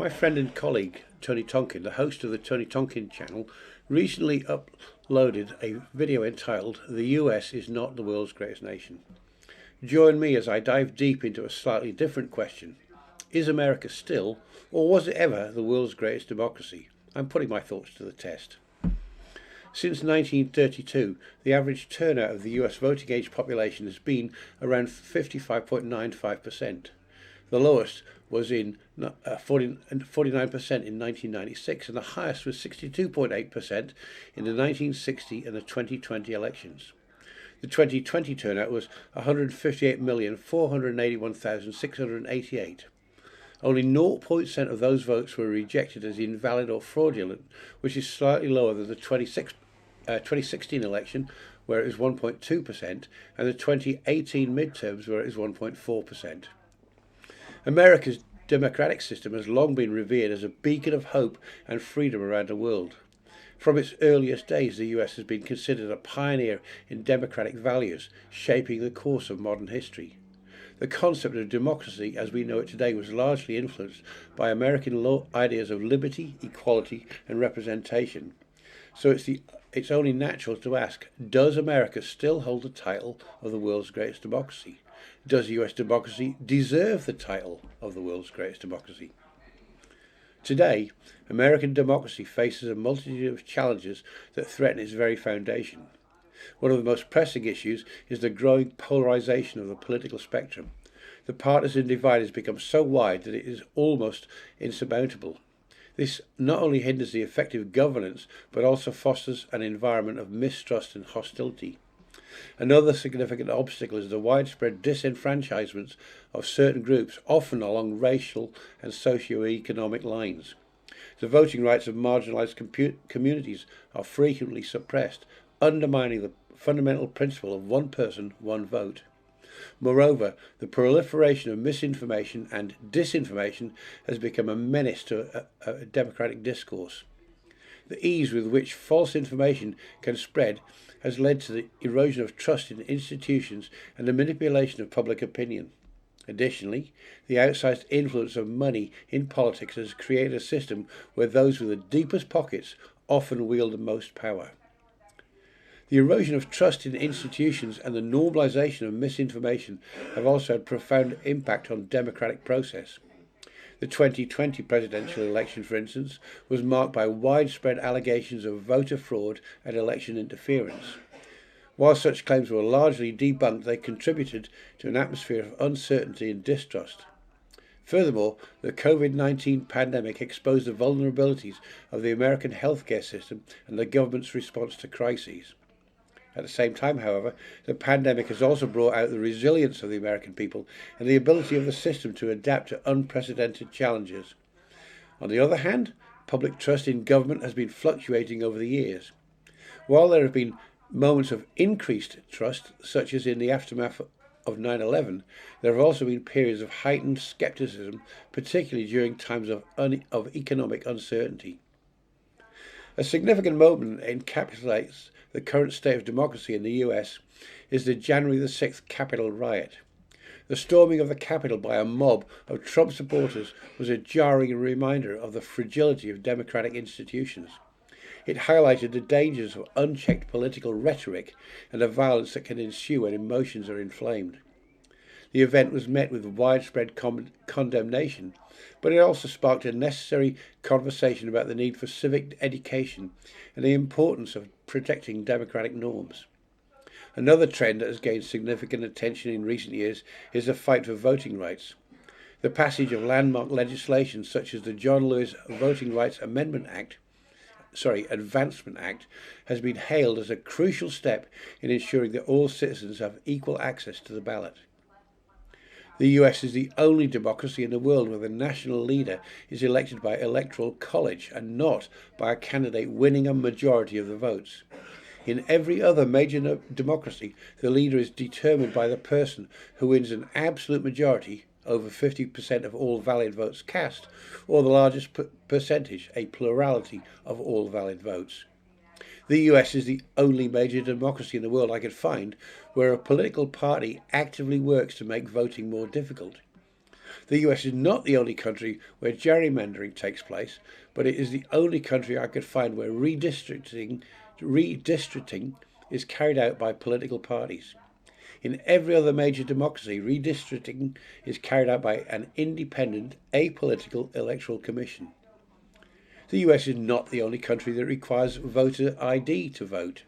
My friend and colleague, Tony Tonkin, the host of the Tony Tonkin channel, recently uploaded a video entitled "The US is not the world's greatest nation." Join me as I dive deep into a slightly different question. Is America still, or was it ever, the world's greatest democracy? I'm putting my thoughts to the test. Since 1932, the average turnout of the US voting age population has been around 55.95%. The lowest was in 49% in 1996, and the highest was 62.8% in the 1960 and the 2020 elections. The 2020 turnout was 158,481,688. Only 0% of those votes were rejected as invalid or fraudulent, which is slightly lower than the 2016 election, where it was 1.2%, and the 2018 midterms, where it was 1.4%. America's democratic system has long been revered as a beacon of hope and freedom around the world. From its earliest days, the US has been considered a pioneer in democratic values, shaping the course of modern history. The concept of democracy as we know it today was largely influenced by American ideas of liberty, equality, and representation. So it's only natural to ask, does America still hold the title of the world's greatest democracy? Does US democracy deserve the title of the world's greatest democracy? Today, American democracy faces a multitude of challenges that threaten its very foundation. One of the most pressing issues is the growing polarization of the political spectrum. The partisan divide has become so wide that it is almost insurmountable. This not only hinders the effective governance, but also fosters an environment of mistrust and hostility. Another significant obstacle is the widespread disenfranchisement of certain groups, often along racial and socio-economic lines. The voting rights of marginalised communities are frequently suppressed, undermining the fundamental principle of one person, one vote. Moreover, the proliferation of misinformation and disinformation has become a menace to a democratic discourse. The ease with which false information can spread has led to the erosion of trust in institutions and the manipulation of public opinion. Additionally, the outsized influence of money in politics has created a system where those with the deepest pockets often wield the most power. The erosion of trust in institutions and the normalisation of misinformation have also had profound impact on the democratic process. The 2020 presidential election, for instance, was marked by widespread allegations of voter fraud and election interference. While such claims were largely debunked, they contributed to an atmosphere of uncertainty and distrust. Furthermore, the COVID-19 pandemic exposed the vulnerabilities of the American healthcare system and the government's response to crises. At the same time, however, the pandemic has also brought out the resilience of the American people and the ability of the system to adapt to unprecedented challenges. On the other hand, public trust in government has been fluctuating over the years. While there have been moments of increased trust, such as in the aftermath of 9/11, there have also been periods of heightened skepticism, particularly during times of economic uncertainty. A significant moment encapsulates the current state of democracy in the US is the January the 6th Capitol riot. The storming of the Capitol by a mob of Trump supporters was a jarring reminder of the fragility of democratic institutions. It highlighted the dangers of unchecked political rhetoric and the violence that can ensue when emotions are inflamed. The event was met with widespread condemnation, but it also sparked a necessary conversation about the need for civic education and the importance of protecting democratic norms. Another trend that has gained significant attention in recent years is the fight for voting rights. The passage of landmark legislation such as the John Lewis Voting Rights Advancement Act has been hailed as a crucial step in ensuring that all citizens have equal access to the ballot. The US is the only democracy in the world where the national leader is elected by electoral college and not by a candidate winning a majority of the votes. In every other major democracy, the leader is determined by the person who wins an absolute majority, over 50% of all valid votes cast, or the largest percentage, a plurality of all valid votes. The US is the only major democracy in the world I could find where a political party actively works to make voting more difficult. The US is not the only country where gerrymandering takes place, but it is the only country I could find where redistricting is carried out by political parties. In every other major democracy, redistricting is carried out by an independent, apolitical electoral commission. The US is not the only country that requires voter ID to vote.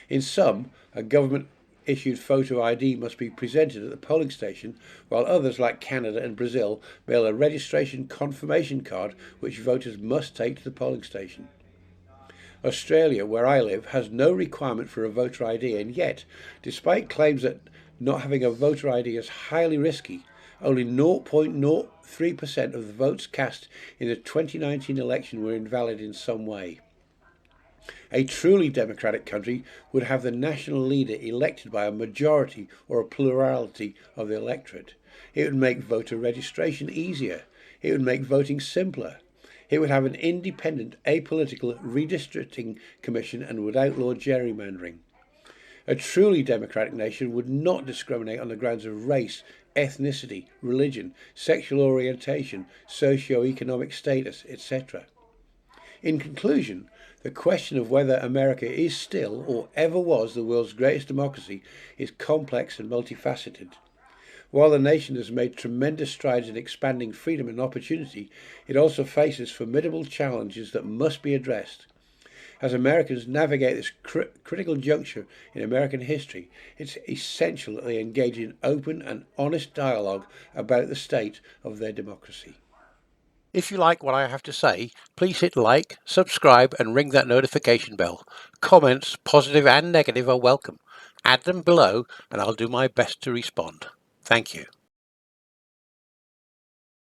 In some, a government issued photo ID must be presented at the polling station, while others, like Canada and Brazil, mail a registration confirmation card which voters must take to the polling station. Australia, where I live, has no requirement for a voter ID, and yet, despite claims that not having a voter ID is highly risky, only 0.03% of the votes cast in the 2019 election were invalid in some way. A truly democratic country would have the national leader elected by a majority or a plurality of the electorate. It would make voter registration easier. It would make voting simpler. It would have an independent, apolitical redistricting commission and would outlaw gerrymandering. A truly democratic nation would not discriminate on the grounds of race, ethnicity, religion, sexual orientation, socio-economic status, etc. In conclusion, the question of whether America is still or ever was the world's greatest democracy is complex and multifaceted. While the nation has made tremendous strides in expanding freedom and opportunity, it also faces formidable challenges that must be addressed. As Americans navigate this critical juncture in American history, it's essential that they engage in open and honest dialogue about the state of their democracy. If you like what I have to say, please hit like, subscribe and ring that notification bell. Comments, positive and negative, are welcome. Add them below and I'll do my best to respond. Thank you.